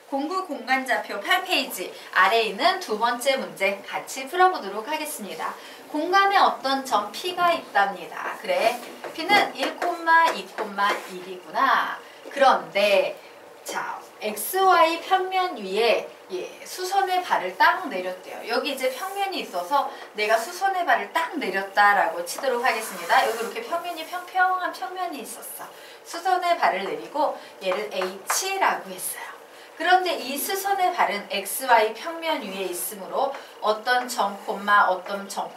공구 공간좌표 8페이지 아래에 있는 두 번째 문제 같이 풀어보도록 하겠습니다. 공간에 어떤 점 P가 있답니다. 그래, P는 1,2,1이구나. 그런데 자, XY 평면 위에 수선의 발을 딱 내렸대요. 여기 이제 평면이 있어서 내가 수선의 발을 딱 내렸다라고 치도록 하겠습니다. 여기 이렇게 평면이 평평한 평면이 있었어. 수선의 발을 내리고 얘를 H라고 했어요. 그런데 이 수선의 발은 XY 평면 위에 있으므로 어떤 점, 어떤 점,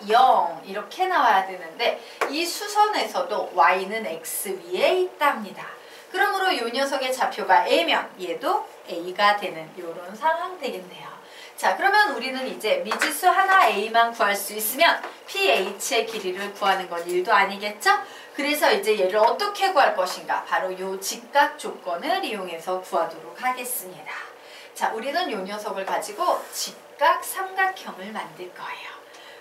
0 이렇게 나와야 되는데 이 수선에서도 Y는 X 위에 있답니다. 그러므로 이 녀석의 좌표가 A면 얘도 A가 되는 이런 상황 되겠네요. 자, 그러면 우리는 이제 미지수 하나 A만 구할 수 있으면 PH의 길이를 구하는 건 일도 아니겠죠? 그래서 이제 얘를 어떻게 구할 것인가? 바로 이 직각 조건을 이용해서 구하도록 하겠습니다. 자, 우리는 이 녀석을 가지고 직각 삼각형을 만들 거예요.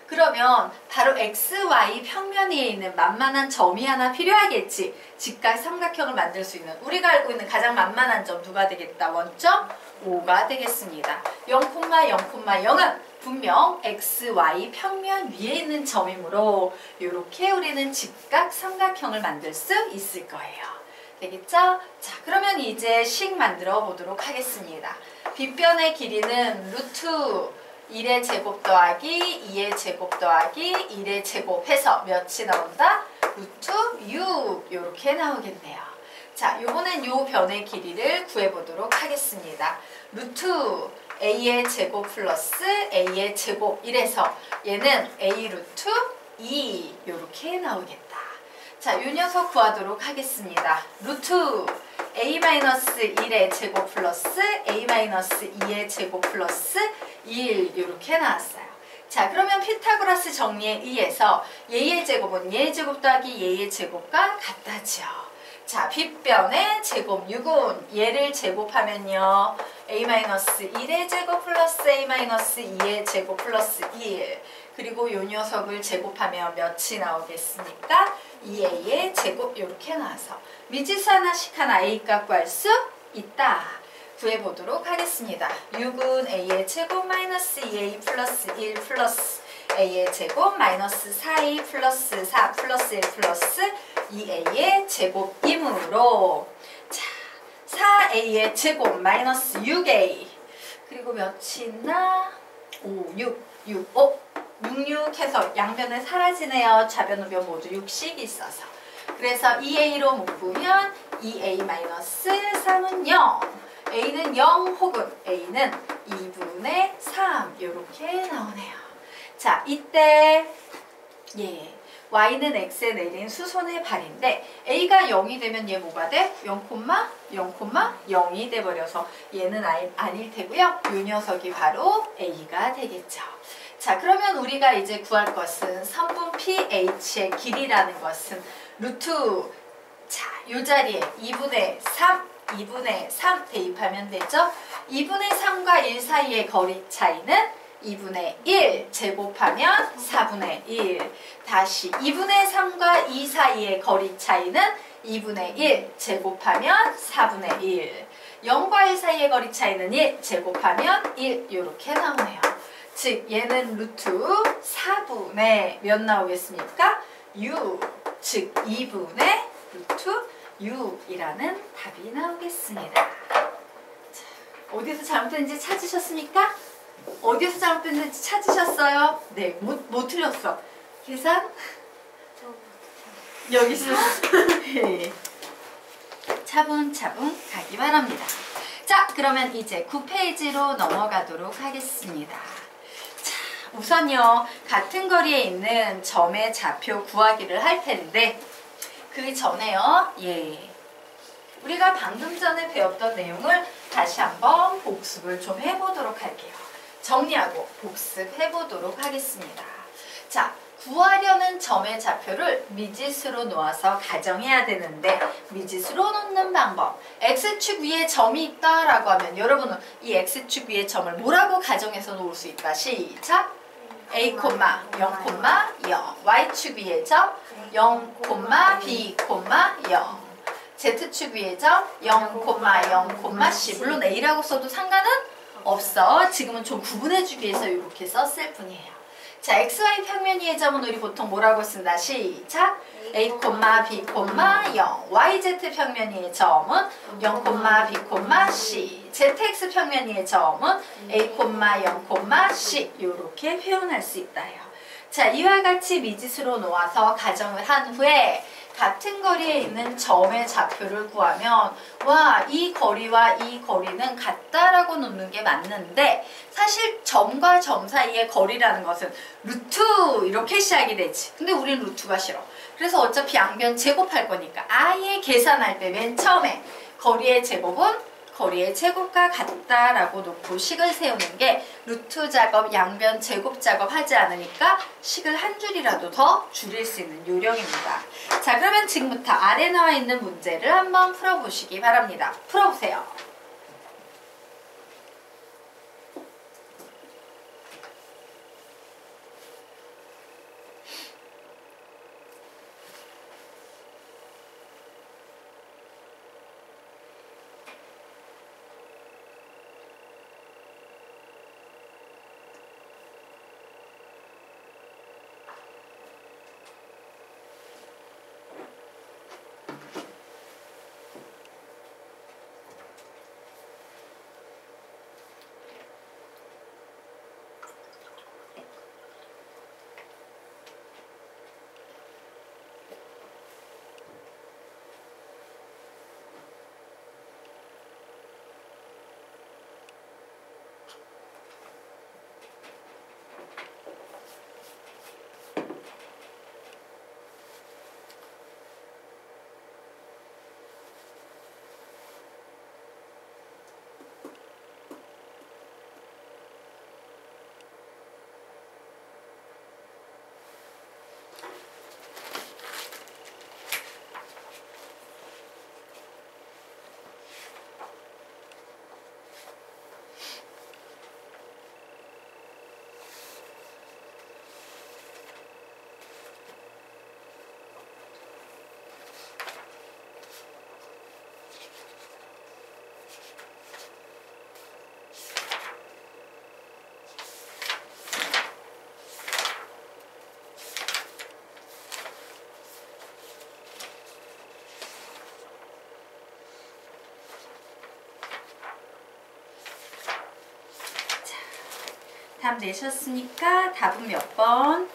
그러면 바로 XY 평면 위에 있는 만만한 점이 하나 필요하겠지. 직각 삼각형을 만들 수 있는 우리가 알고 있는 가장 만만한 점 누가 되겠다? 원점 5가 되겠습니다. 0,0,0은 분명 XY 평면 위에 있는 점이므로 이렇게 우리는 직각 삼각형을 만들 수 있을 거예요. 되겠죠? 자, 그러면 이제 식 만들어 보도록 하겠습니다. 빗변의 길이는 루트 1의 제곱 더하기 2의 제곱 더하기 1의 제곱 해서 몇이 나온다? 루트 6 이렇게 나오겠네요. 자, 요번엔 요 변의 길이를 구해보도록 하겠습니다. 루트 A의 제곱 플러스 A의 제곱 이래서 얘는 A 루트 2 이렇게 나오겠다. 자, 요 녀석 구하도록 하겠습니다. 루트 A-1의 제곱 플러스 A-2의 제곱 플러스 1 이렇게 나왔어요. 자, 그러면 피타고라스 정리에 의해서 얘의 제곱은 얘의 제곱 더하기 얘의 제곱과 같다죠. 자, 빗변의 제곱 6은 얘를 제곱하면요. A-1의 제곱 플러스 A-2의 제곱 플러스 1 그리고 요 녀석을 제곱하면 몇이 나오겠습니까? 2A의 제곱 이렇게 나와서 미지수 하나씩 하나 A값 구할 수 있다. 구해보도록 하겠습니다. 6은 A의 제곱 마이너스 2A 플러스 1 플러스 A의 제곱 마이너스 4A 플러스 4 플러스 1 플러스 2A의 제곱이므로 자, 4A의 제곱 마이너스 6A 그리고 몇이 있나? 5, 6, 6, 5 6, 해서 양변에 사라지네요. 좌변 우변 모두 6씩 있어서 그래서 2A로 묶으면 2A-3은 0 A는 0 혹은 A는 2분의 3 이렇게 나오네요. 자, 이때 Y는 X에 내린 수선의 발인데 A가 0이 되면 얘 뭐가 돼? 0,0,0이 돼버려서 얘는 아닐 테고요. 이 녀석이 바로 A가 되겠죠. 자, 그러면 우리가 이제 구할 것은 선분 PH의 길이라는 것은 루트 자, 요 자리에 2분의 3 대입하면 되죠. 2분의 3과 1 사이의 거리 차이는 2분의 1 제곱하면 4분의 1 다시 2분의 3과 2 사이의 거리 차이는 2분의 1 제곱하면 4분의 1 0과 1 사이의 거리 차이는 1 제곱하면 1 이렇게 나오네요. 즉 얘는 루트 4분의 몇 나오겠습니까? 6 즉 2분의 루트 6이라는 답이 나오겠습니다. 자, 어디서 잘못됐는지 찾으셨습니까? 어디서 잘못됐는지 찾으셨어요? 네, 못 틀렸어. 계산? 여기서 차분차분 가기 바랍니다. 자, 그러면 이제 9페이지로 넘어가도록 하겠습니다. 자, 우선요, 같은 거리에 있는 점의 좌표 구하기를 할 텐데 그 전에요, 우리가 방금 전에 배웠던 내용을 다시 한번 복습을 좀 해보도록 할게요. 정리하고 복습해보도록 하겠습니다. 자, 구하려는 점의 좌표를 미지수로 놓아서 가정해야 되는데 미지수로 놓는 방법 X축 위에 점이 있다라고 하면 여러분은 이 X축 위에 점을 뭐라고 가정해서 놓을 수 있다? 시작! A, 0, 0 Y축 위에 점 0, B, 0 Z축 위의 점 0,0,C. 물론 A라고 써도 상관은 없어. 지금은 좀 구분해주기 위해서 이렇게 썼을 뿐이에요. 자, XY 평면 위의 점은 우리 보통 뭐라고 쓴다? 시작! A, B, 0. YZ 평면 위의 점은 0, B, C. ZX 평면 위의 점은 A, 0, C. 이렇게 표현할 수 있다요. 자, 이와 같이 미지수로 놓아서 가정을 한 후에 같은 거리에 있는 점의 좌표를 구하면 와, 이 거리와 이 거리는 같다라고 놓는 게 맞는데 사실 점과 점 사이의 거리라는 것은 루트 이렇게 시작이 되지. 근데 우린 루트가 싫어. 그래서 어차피 양변 제곱할 거니까 아예 계산할 때 맨 처음에 거리의 제곱은 거리의 제곱과 같다라고 놓고 식을 세우는 게 루트 작업, 양변 제곱 작업 하지 않으니까 식을 한 줄이라도 더 줄일 수 있는 요령입니다. 자, 그러면 지금부터 아래 나와 있는 문제를 한번 풀어보시기 바랍니다. 풀어보세요. 답 내셨으니까 답은 몇 번?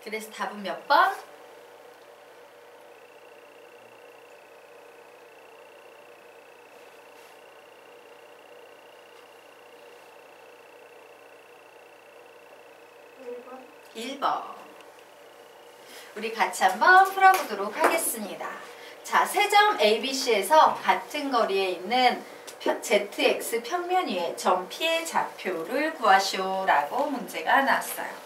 그래서 답은 몇 번? 일 번. 우리 같이 한번 풀어보도록 하겠습니다. 자, 세 점 ABC에서 같은 거리에 있는 ZX 평면 위에 점 P의 좌표를 구하시오라고 문제가 나왔어요.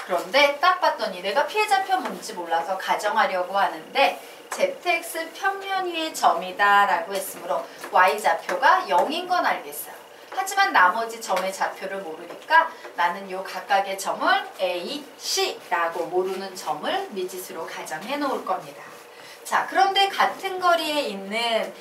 그런데 딱 봤더니 내가 P의 좌표 뭔지 몰라서 가정하려고 하는데 ZX 평면 위의 점이다 라고 했으므로 Y좌표가 0인 건 알겠어요. 하지만 나머지 점의 좌표를 모르니까 나는 요 각각의 점을 A, C라고 모르는 점을 미지수로 가정해 놓을 겁니다. 자, 그런데 같은 거리에 있는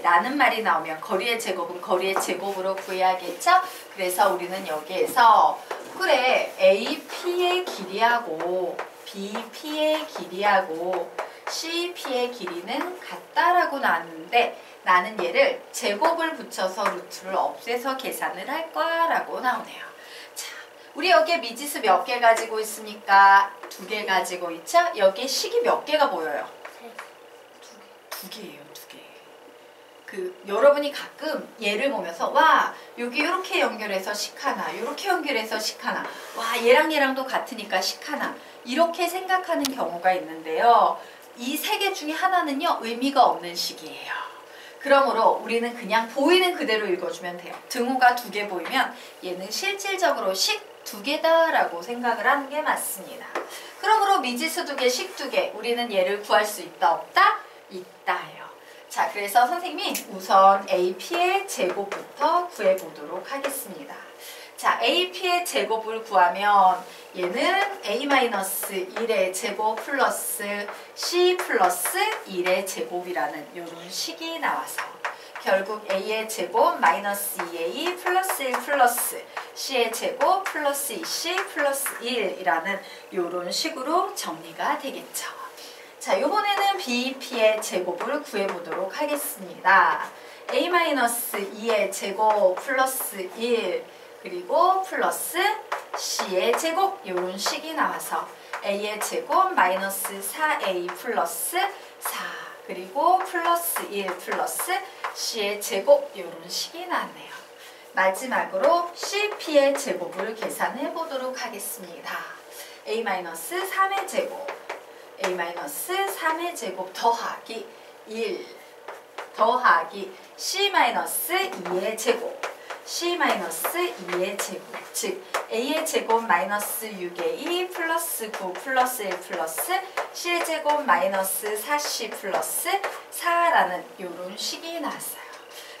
라는 말이 나오면 거리의 제곱은 거리의 제곱으로 구해야겠죠? 그래서 우리는 여기에서 그래, AP의 길이하고 BP의 길이하고 CP의 길이는 같다라고 나왔는데 나는 얘를 제곱을 붙여서 루트를 없애서 계산을 할 거야 라고 나오네요. 자, 우리 여기에 미지수 몇 개 가지고 있습니까? 2개 가지고 있죠? 여기에 식이 몇 개가 보여요? 2개예요, 2개. 여러분이 가끔 얘를 보면서 와 여기 이렇게 연결해서 식 하나, 이렇게 연결해서 식 하나, 와 얘랑 얘랑도 같으니까 식 하나, 이렇게 생각하는 경우가 있는데요. 이 3개 중에 하나는요 의미가 없는 식이에요. 그러므로 우리는 그냥 보이는 그대로 읽어주면 돼요. 등호가 2개 보이면 얘는 실질적으로 식 2개다 라고 생각을 하는 게 맞습니다. 그러므로 미지수 2개, 식 2개, 우리는 얘를 구할 수 있다 없다? 있다예요. 자, 그래서 선생님이 우선 AP의 제곱부터 구해보도록 하겠습니다. 자, AP의 제곱을 구하면 얘는 A-1의 제곱 플러스 C 플러스 1의 제곱이라는 이런 식이 나와서 결국 A의 제곱 마이너스 2A 플러스 1 플러스 C의 제곱 플러스 2C 플러스 1이라는 이런 식으로 정리가 되겠죠. 자, 이번에는 BP의 제곱을 구해보도록 하겠습니다. A-2의 제곱 플러스 1 그리고 플러스 C의 제곱 이런 식이 나와서 A의 제곱 마이너스 4A 플러스 4 그리고 플러스 1 플러스 C의 제곱 이런 식이 나왔네요. 마지막으로 CP의 제곱을 계산해 보도록 하겠습니다. A-3의 제곱 A-3의 제곱 더하기 1 더하기 C-2의 제곱 C-2의 제곱 즉 A의 제곱 마이너스 6A 플러스 9 플러스 1 플러스 C의 제곱 마이너스 4C 플러스 4라는 이런 식이 나왔어요.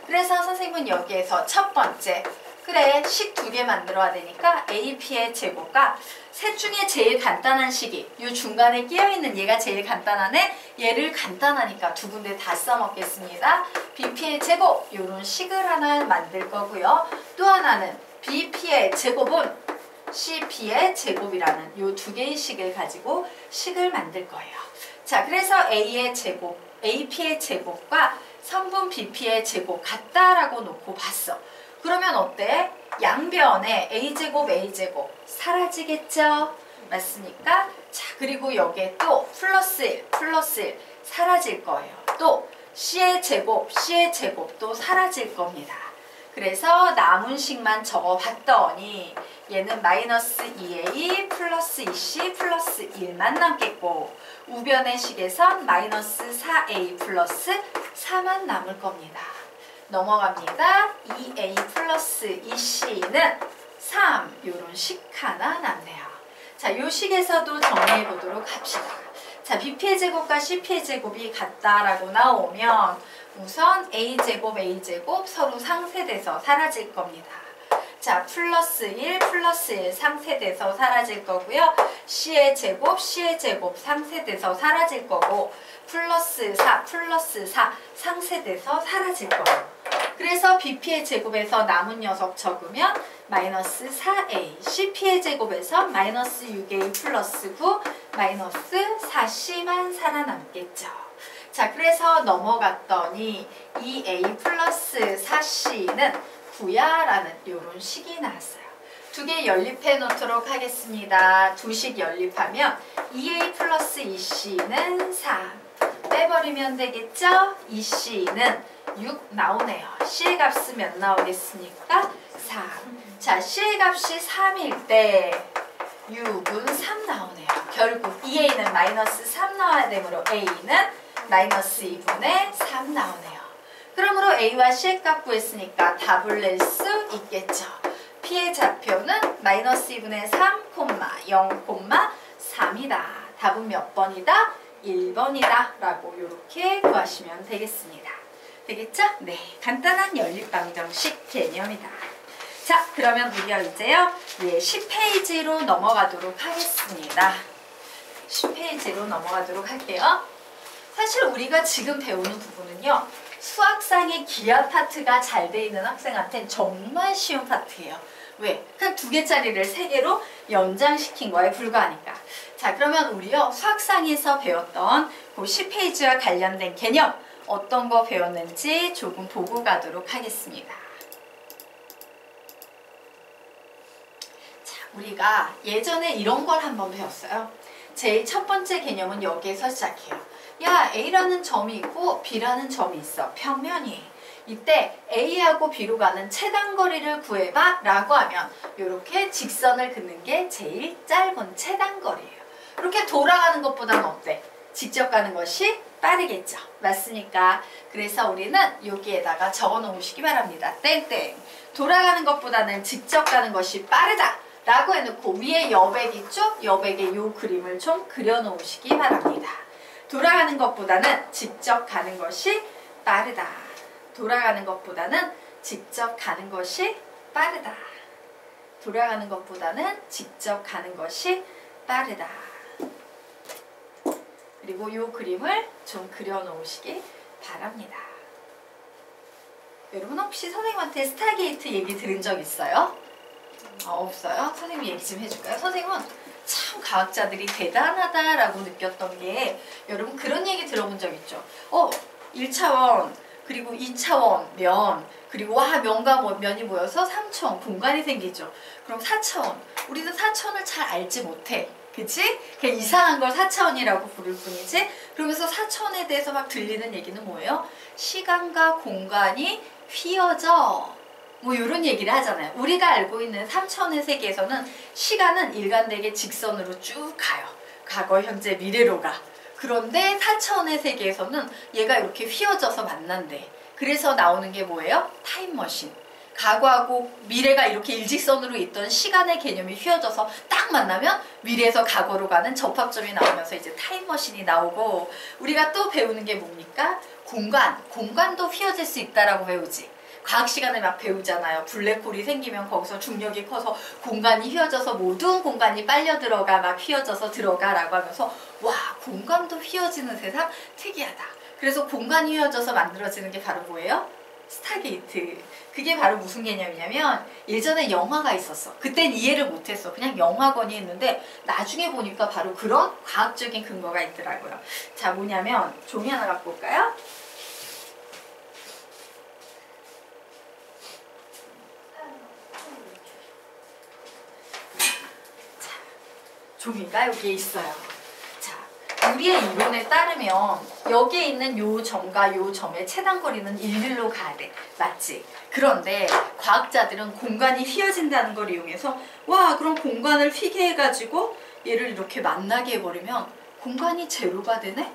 그래서 선생님은 여기에서 첫 번째 그래 식 2개 만들어야 되니까 AP의 제곱과 셋 중에 제일 간단한 식이 이 중간에 끼어있는 얘가 제일 간단하네. 얘를 간단하니까 두 군데 다 써먹겠습니다. BP의 제곱 이런 식을 하나 만들 거고요. 또 하나는 BP의 제곱은 CP의 제곱이라는 이 2개의 식을 가지고 식을 만들 거예요. 자, 그래서 A의 제곱, AP의 제곱과 성분 BP의 제곱 같다라고 놓고 봤어. 그러면 어때? 양변에 A제곱, A제곱 사라지겠죠? 맞습니까? 자, 그리고 여기에 또 플러스 1, 플러스 1 사라질 거예요. 또 C의 제곱, C의 제곱도 사라질 겁니다. 그래서 남은 식만 적어봤더니 얘는 마이너스 2A 플러스 2C 플러스 1만 남겠고 우변의 식에선 마이너스 4A 플러스 4만 남을 겁니다. 넘어갑니다. 2A 플러스 2C는 3 이런 식 하나 남네요. 자, 이 식에서도 정리해 보도록 합시다. 자, BP의 제곱과 CP의 제곱이 같다라고 나오면 우선 A제곱, A제곱 서로 상쇄돼서 사라질 겁니다. 자, 플러스 1, 플러스 1 상쇄돼서 사라질 거고요. C의 제곱, C의 제곱 상쇄돼서 사라질 거고 플러스 4, 플러스 4 상쇄돼서 사라질 거예요. 그래서 BP의 제곱에서 남은 녀석 적으면 마이너스 4A, CP의 제곱에서 마이너스 6A 플러스 9, 마이너스 4C만 살아남겠죠. 자, 그래서 넘어갔더니 2A 플러스 4C는 9야 라는 이런 식이 나왔어요. 2개 연립해 놓도록 하겠습니다. 2식 연립하면 2A 플러스 2C는 4 빼버리면 되겠죠? 2C는 6 나오네요. C의 값은 몇 나오겠습니까? 3. 자, C의 값이 3일 때 6은 3 나오네요. 결국 2A는 마이너스 3 나와야 되므로 A는 마이너스 2분의 3 나오네요. 그러므로 A와 C의 값 구했으니까 답을 낼 수 있겠죠. P의 좌표는 마이너스 2분의 3, 0, 3이다. 답은 몇 번이다? 1번이다. 라고 이렇게 구하시면 되겠습니다. 되겠죠? 네, 간단한 연립방정식 개념이다. 자, 그러면 우리가 이제요 10페이지로 넘어가도록 하겠습니다. 10페이지로 넘어가도록 할게요. 사실 우리가 지금 배우는 부분은요 수학상의 기하 파트가 잘 돼 있는 학생한테는 정말 쉬운 파트예요. 왜? 그냥 2개짜리를 3개로 연장시킨 거에 불과하니까. 자, 그러면 우리요 수학상에서 배웠던 그 10페이지와 관련된 개념 어떤 거 배웠는지 조금 보고 가도록 하겠습니다. 자, 우리가 예전에 이런 걸 한번 배웠어요. 제일 첫 번째 개념은 여기에서 시작해요. 야, A라는 점이 있고 B라는 점이 있어. 평면이. 이때 A하고 B로 가는 최단거리를 구해봐 라고 하면 이렇게 직선을 긋는 게 제일 짧은 최단거리예요. 이렇게 돌아가는 것보다는 어때? 직접 가는 것이 빠르겠죠. 맞습니까? 그래서 우리는 여기에다가 적어 놓으시기 바랍니다. 땡땡. 돌아가는 것보다는 직접 가는 것이 빠르다 라고 해놓고 위에 여백 있죠? 여백에 요 그림을 좀 그려 놓으시기 바랍니다. 돌아가는 것보다는 직접 가는 것이 빠르다. 돌아가는 것보다는 직접 가는 것이 빠르다. 돌아가는 것보다는 직접 가는 것이 빠르다. 그리고 이 그림을 좀 그려 놓으시기 바랍니다. 여러분 혹시 선생님한테 스타게이트 얘기 들은 적 있어요? 없어요? 선생님이 얘기 좀 해줄까요? 선생님은 참 과학자들이 대단하다라고 느꼈던 게 여러분 그런 얘기 들어본 적 있죠? 1차원 그리고 2차원 면 그리고 면과 면이 모여서 3차원 공간이 생기죠. 그럼 4차원 우리도 4차원을 잘 알지 못해. 그치? 그냥 이상한 걸 4차원이라고 부를 뿐이지. 그러면서 4차원에 대해서 막 들리는 얘기는 뭐예요? 시간과 공간이 휘어져. 뭐 이런 얘기를 하잖아요. 우리가 알고 있는 3차원의 세계에서는 시간은 일관되게 직선으로 쭉 가요. 과거, 현재, 미래로 가. 그런데 4차원의 세계에서는 얘가 이렇게 휘어져서 만난대. 그래서 나오는 게 뭐예요? 타임머신. 과거하고 미래가 이렇게 일직선으로 있던 시간의 개념이 휘어져서 딱 만나면 미래에서 과거로 가는 접합점이 나오면서 이제 타임머신이 나오고, 우리가 또 배우는 게 뭡니까? 공간도 휘어질 수 있다라고 배우지. 과학 시간에 막 배우잖아요. 블랙홀이 생기면 거기서 중력이 커서 공간이 휘어져서 모든 공간이 빨려 들어가, 막 휘어져서 들어가라고 하면서 와, 공간도 휘어지는 세상 특이하다. 그래서 공간이 휘어져서 만들어지는 게 바로 뭐예요? 스타게이트. 그게 바로 무슨 개념이냐면 예전에 영화가 있었어. 그땐 이해를 못했어. 그냥 영화관이 있는데 나중에 보니까 바로 그런 과학적인 근거가 있더라고요. 자, 뭐냐면 종이 하나 갖고 올까요? 자, 종이가 여기에 있어요. 우리의 이론에 따르면 여기에 있는 요 점과 요 점의 최단거리는 일일로 가야 돼. 맞지? 그런데 과학자들은 공간이 휘어진다는 걸 이용해서 와, 그럼 공간을 휘게 해가지고 얘를 이렇게 만나게 해버리면 공간이 제로가 되네?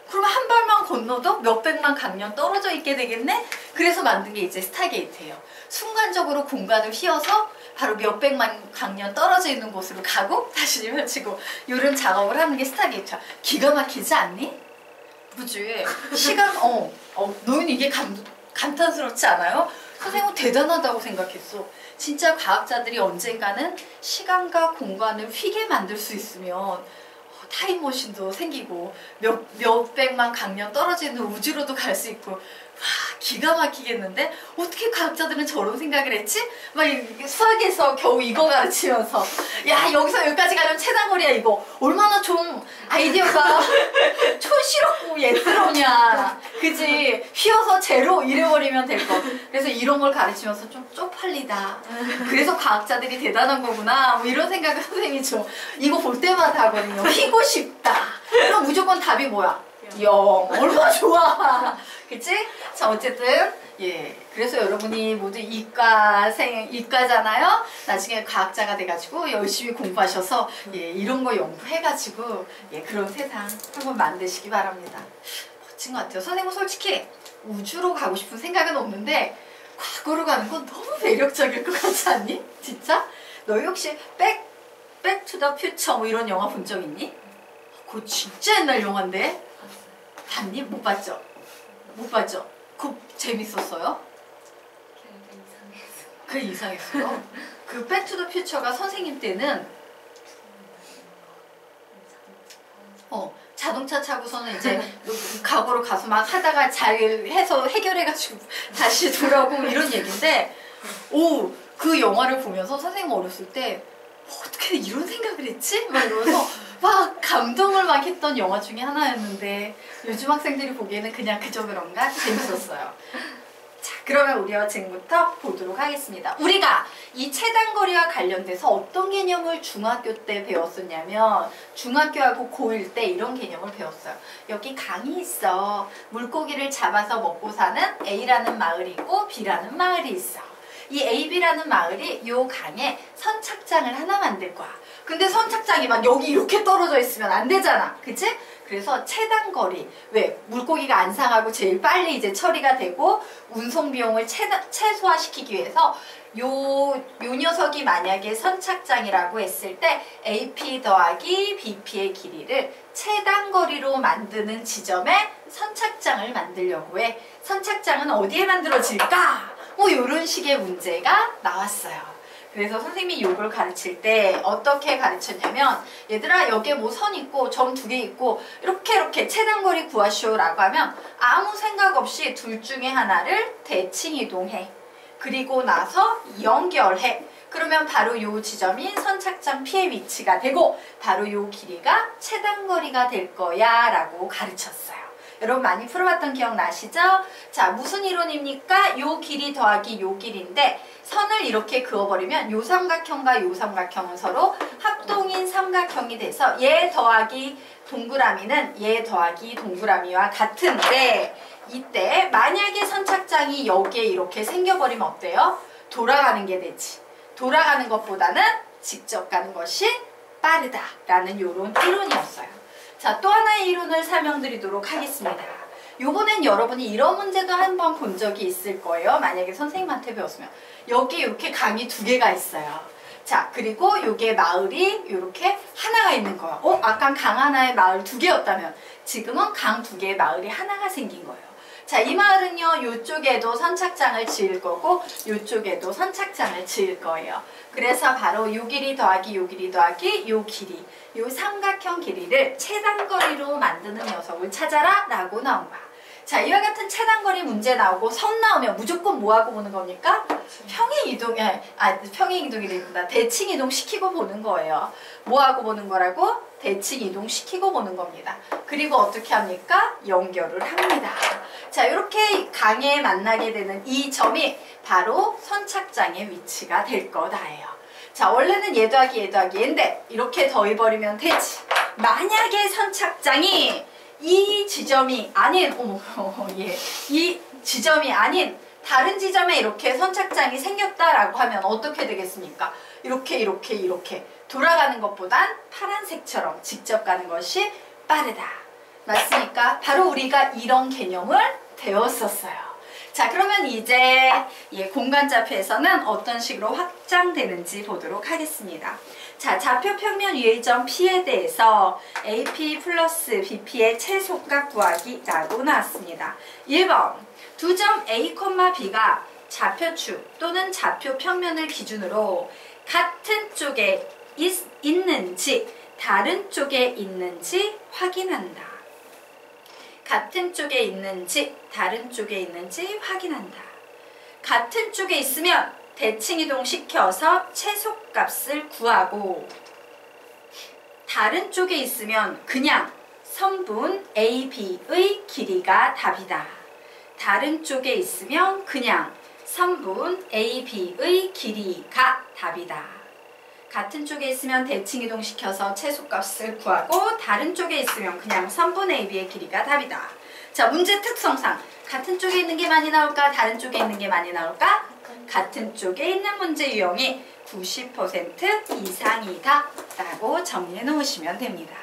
그러면 한 발만 건너도 몇백만 강년 떨어져 있게 되겠네? 그래서 만든 게 이제 스타게이트예요. 순간적으로 공간을 휘어서 바로 몇백만 강년 떨어져 있는 곳으로 가고 다시 펼치고 이런 작업을 하는 게 스타게이트야. 기가 막히지 않니? 그치? 시간, 너희는 이게 감탄스럽지 않아요? 선생님은 대단하다고 생각했어. 진짜 과학자들이 언젠가는 시간과 공간을 휘게 만들 수 있으면 타임머신도 생기고 몇백만 강년 떨어져 있는 우주로도 갈 수 있고, 와, 기가 막히겠는데? 어떻게 과학자들은 저런 생각을 했지? 막 수학에서 겨우 이거 가르치면서 야, 여기서 여기까지 가려면 최단거리야 이거. 얼마나 좀 아이디어가 촌스럽고 예스럽냐. 그치? 휘어서 제로 이래버리면 될 거. 그래서 이런 걸 가르치면서 좀 쪽팔리다. 그래서 과학자들이 대단한 거구나. 뭐 이런 생각을 선생님이 좀 이거 볼 때마다 하거든요. 휘고 싶다. 그럼 무조건 답이 뭐야? 얼마나 좋아. 그치? 자, 어쨌든 그래서 여러분이 모두 이과잖아요. 나중에 과학자가 돼가지고 열심히 공부하셔서 이런 거 연구해가지고 그런 세상 한번 만드시기 바랍니다. 멋진 것 같아요. 선생님은 솔직히 우주로 가고 싶은 생각은 없는데 과거로 가는 건 너무 매력적일 것 같지 않니? 진짜? 너희 혹시 백 투 더 퓨처 뭐 이런 영화 본 적 있니? 그거 진짜 옛날 영화인데? 봤니? 못 봤죠? 못 봤죠? 그거 재밌었어요? 그게 이상했어요? 그 백 투 더 퓨처가 선생님 때는 자동차 차고서는 이제 과거로 가서 막 하다가 잘 해서 해결해가지고 다시 돌아오고 이런 얘기인데, 그 영화를 보면서 선생님 어렸을 때 어떻게 이런 생각을 했지? 막 이러면서 막 감동을 막 했던 영화 중에 하나였는데 요즘 학생들이 보기에는 그냥 그저 그런가? 재밌었어요. 자, 그러면 우리가 지금부터 보도록 하겠습니다. 우리가 이 최단거리와 관련돼서 어떤 개념을 중학교 때 배웠었냐면 중학교하고 고1 때 이런 개념을 배웠어요. 여기 강이 있어. 물고기를 잡아서 먹고 사는 A라는 마을이 있고 B라는 마을이 있어. 이 A, B라는 마을이 요 강에 선착장을 하나 만들 거야. 근데 선착장이 막 여기 이렇게 떨어져 있으면 안 되잖아. 그치? 그래서 최단거리, 왜? 물고기가 안 상하고 제일 빨리 이제 처리가 되고 운송 비용을 최소화시키기 위해서 요 녀석이 만약에 선착장이라고 했을 때 AP 더하기 BP의 길이를 최단거리로 만드는 지점에 선착장을 만들려고 해. 선착장은 어디에 만들어질까? 뭐 이런 식의 문제가 나왔어요. 그래서 선생님이 이걸 가르칠 때 어떻게 가르쳤냐면 얘들아 여기에 뭐 선 있고 점 2개 있고 이렇게 최단거리 구하시오 라고 하면 아무 생각 없이 둘 중에 하나를 대칭 이동해. 그리고 나서 연결해. 그러면 바로 요 지점이 선착장 P의 위치가 되고 바로 요 길이가 최단거리가 될 거야 라고 가르쳤어요. 여러분 많이 풀어봤던 기억나시죠? 자, 무슨 이론입니까? 요 길이 더하기 요 길인데 선을 이렇게 그어버리면 요 삼각형과 요 삼각형은 서로 합동인 삼각형이 돼서 얘 더하기 동그라미는 얘 더하기 동그라미와 같은데 이때 만약에 선착장이 여기에 이렇게 생겨버리면 어때요? 돌아가는 게 되지. 돌아가는 것보다는 직접 가는 것이 빠르다라는 이런 이론이었어요. 자, 또 하나의 이론을 설명드리도록 하겠습니다. 요번엔 여러분이 이런 문제도 한번 본 적이 있을 거예요. 만약에 선생님한테 배웠으면. 여기 이렇게 강이 2개가 있어요. 자, 그리고 요게 마을이 이렇게 하나가 있는 거야. 아까 강 하나에 마을 2개였다면 지금은 강 2개의 마을이 하나가 생긴 거예요. 자, 이 마을은요, 요쪽에도 선착장을 지을 거고 요쪽에도 선착장을 지을 거예요. 그래서 바로 요 길이 더하기 요 길이 더하기 요 길이, 요 삼각형 길이를 최단거리로 만드는 녀석을 찾아라 라고 나온 거야. 자, 이와 같은 최단거리 문제 나오고 선 나오면 무조건 뭐하고 보는 겁니까? 평행이동, 평행이동이 되구나. 대칭이동 시키고 보는 거예요. 뭐하고 보는 거라고? 대칭이동 시키고 보는 겁니다. 그리고 어떻게 합니까? 연결을 합니다. 자, 이렇게 강에 만나게 되는 이 점이 바로 선착장의 위치가 될 거다예요. 자, 원래는 얘 더하기 얘 더하기 얘인데 이렇게 더해버리면 되지. 만약에 선착장이 이 지점이 아닌, 이 지점이 아닌 다른 지점에 이렇게 선착장이 생겼다라고 하면 어떻게 되겠습니까? 이렇게 돌아가는 것보단 파란색처럼 직접 가는 것이 빠르다. 맞습니까? 바로 우리가 이런 개념을 배웠었어요. 자, 그러면 이제 공간좌표에서는 어떤 식으로 확장되는지 보도록 하겠습니다. 자, 좌표 평면 위의 점 P에 대해서 AP 플러스 BP의 최소값 구하기 라고 나왔습니다. 1번, 두 점 A, B가 좌표축 또는 좌표 평면을 기준으로 같은 쪽에 있는지 다른 쪽에 있는지 확인한다. 같은 쪽에 있는지 다른 쪽에 있는지 확인한다. 같은 쪽에 있으면 대칭이동 시켜서 최소값을 구하고 다른 쪽에 있으면 그냥 선분 AB의 길이가 답이다. 다른 쪽에 있으면 그냥 선분 AB의 길이가 답이다. 같은 쪽에 있으면 대칭이동 시켜서 최소값을 구하고 다른 쪽에 있으면 그냥 선분 AB의 길이가 답이다. 자, 문제 특성상 같은 쪽에 있는 게 많이 나올까? 다른 쪽에 있는 게 많이 나올까? 같은 쪽에 있는 문제 유형이 90% 이상이다 라고 정리해 놓으시면 됩니다.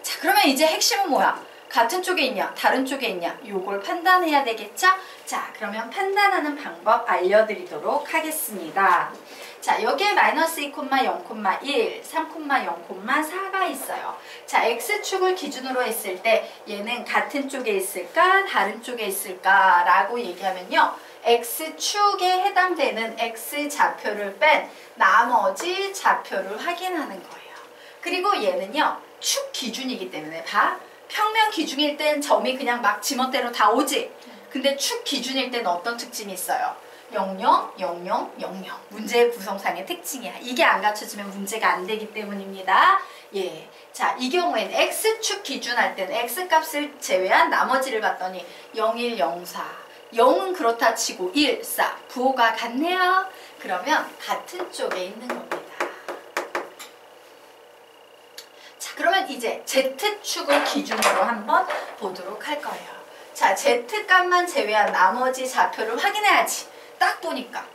자, 그러면 이제 핵심은 뭐야? 같은 쪽에 있냐? 다른 쪽에 있냐? 요걸 판단해야 되겠죠? 자, 그러면 판단하는 방법 알려드리도록 하겠습니다. 자, 여기에 마이너스 2, 0,1, 3,0,4가 있어요. 자, X축을 기준으로 했을 때 얘는 같은 쪽에 있을까? 다른 쪽에 있을까? 라고 얘기하면요. X축에 해당되는 X좌표를 뺀 나머지 좌표를 확인하는 거예요. 그리고 얘는요. 축 기준이기 때문에 봐. 평면 기준일 땐 점이 그냥 막 지멋대로 다 오지. 근데 축 기준일 땐 어떤 특징이 있어요? 00, 00, 00. 문제의 구성상의 특징이야. 이게 안 갖춰지면 문제가 안 되기 때문입니다. 예. 자, 이 경우에는 X축 기준할 때는 X값을 제외한 나머지를 봤더니 01, 04, 0은 그렇다 치고 1, 4, 부호가 같네요. 그러면 같은 쪽에 있는 겁니다. 자, 그러면 이제 Z축을 기준으로 한번 보도록 할 거예요. 자, Z값만 제외한 나머지 좌표를 확인해야지. 딱 보니까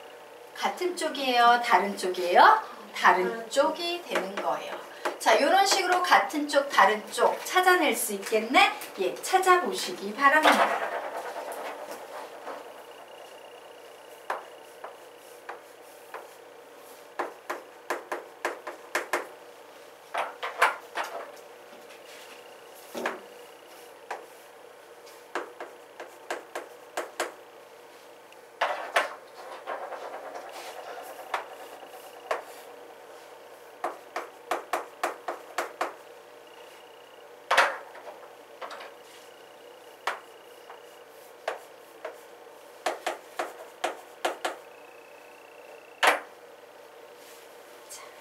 같은 쪽이에요? 다른 쪽이에요? 다른 쪽이 되는 거예요. 자, 이런 식으로 같은 쪽, 다른 쪽 찾아낼 수 있겠네? 예, 찾아보시기 바랍니다.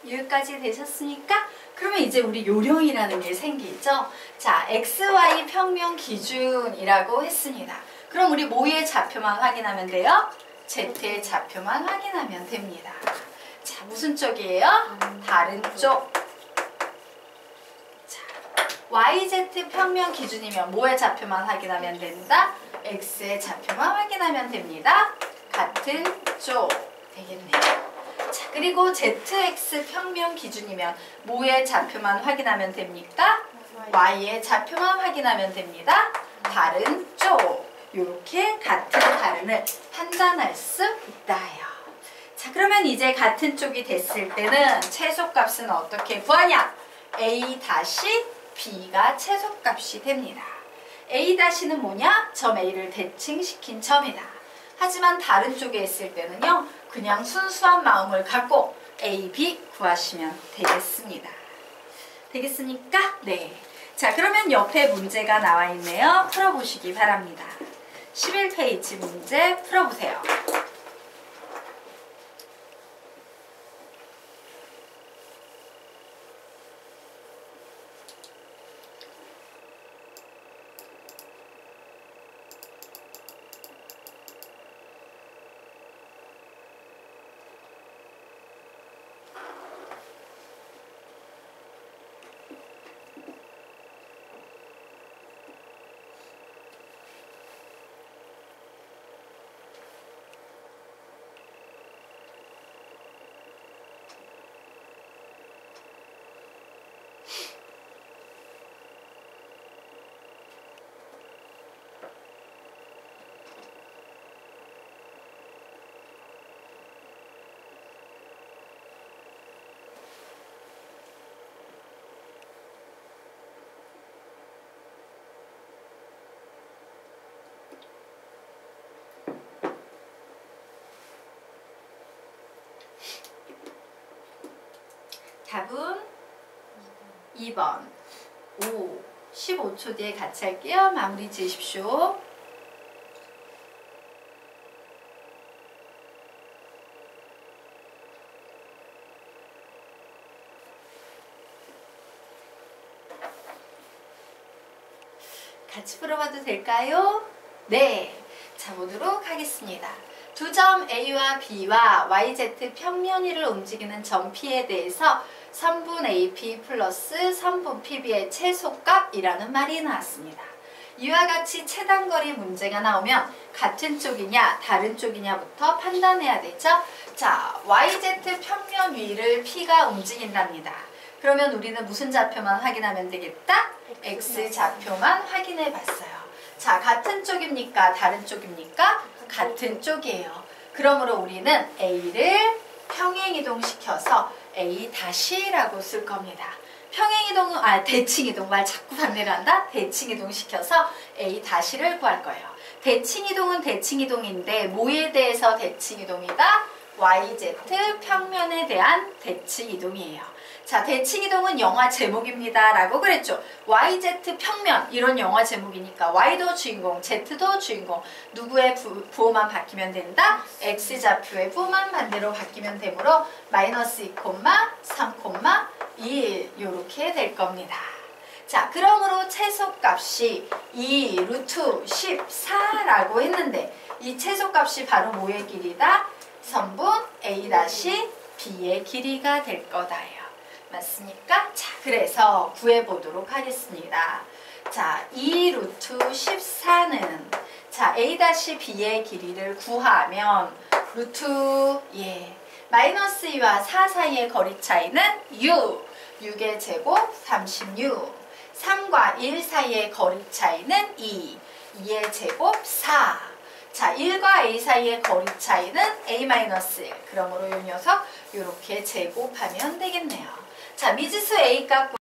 여기까지 되셨으니까 그러면 이제 우리 요령이라는 게 생기죠. 자, XY 평면 기준이라고 했습니다. 그럼 우리 뭐의 좌표만 확인하면 돼요? Z의 좌표만 확인하면 됩니다. 자, 무슨 쪽이에요? 다른 쪽. 자, YZ 평면 기준이면 뭐의 좌표만 확인하면 된다? X의 좌표만 확인하면 됩니다. 같은 쪽 되겠네요. 자, 그리고 ZX 평면 기준이면 뭐의 좌표만 확인하면 됩니까? Y의 좌표만 확인하면 됩니다. 다른 쪽. 이렇게 같은 다른을 판단할 수 있다요. 자, 그러면 이제 같은 쪽이 됐을 때는 최소값은 어떻게 구하냐? A-B가 최소값이 됩니다. A-는 뭐냐? 점 A를 대칭시킨 점이다. 하지만 다른 쪽에 있을 때는요, 그냥 순수한 마음을 갖고 A, B 구하시면 되겠습니다. 되겠습니까? 네. 자, 그러면 옆에 문제가 나와 있네요. 풀어보시기 바랍니다. 11페이지 문제 풀어보세요. 답은 2번. 15초 뒤에 같이 할게요. 마무리 지으십시오. 같이 풀어봐도 될까요? 네. 자, 보도록 하겠습니다. 두 점 A와 B와 YZ 평면위를 움직이는 점 P에 대해서 선분 AP 플러스 선분 PB의 최소값이라는 말이 나왔습니다. 이와 같이 최단거리 문제가 나오면 같은 쪽이냐 다른 쪽이냐부터 판단해야 되죠. 자, YZ 평면 위를 P가 움직인답니다. 그러면 우리는 무슨 좌표만 확인하면 되겠다? X 좌표만 확인해 봤어요. 자, 같은 쪽입니까? 다른 쪽입니까? 같은 쪽이에요. 그러므로 우리는 A를 평행이동시켜서 A-라고 쓸 겁니다. 평행이동은, 대칭이동, 말 자꾸 반대를 한다? 대칭이동 시켜서 A-를 구할 거예요. 대칭이동은 대칭이동인데 뭐에 대해서 대칭이동이다? YZ 평면에 대한 대칭이동이에요. 자, 대칭이동은 영화 제목입니다 라고 그랬죠. YZ 평면, 이런 영화 제목이니까 Y도 주인공, Z도 주인공. 누구의 부호만 바뀌면 된다? X좌표의 부호만 반대로 바뀌면 되므로 마이너스 2, 3, 1 이렇게 될 겁니다. 자, 그러므로 최소값이 2 루트 14라고 했는데 이 최소값이 바로 뭐의 길이다? 선분 A-B의 길이가 될 거다요. 맞습니까? 자, 그래서 구해보도록 하겠습니다. 자, 2 루트 14는 자, A-B의 길이를 구하면 루트 마이너스 2와 4 사이의 거리 차이는 6. 6의 제곱 36. 3과 1 사이의 거리 차이는 2. 2의 제곱 4. 자, 1과 A 사이의 거리 차이는 A-1. 그러므로 이 녀석 이렇게 제곱하면 되겠네요. 자, 미지수 A 값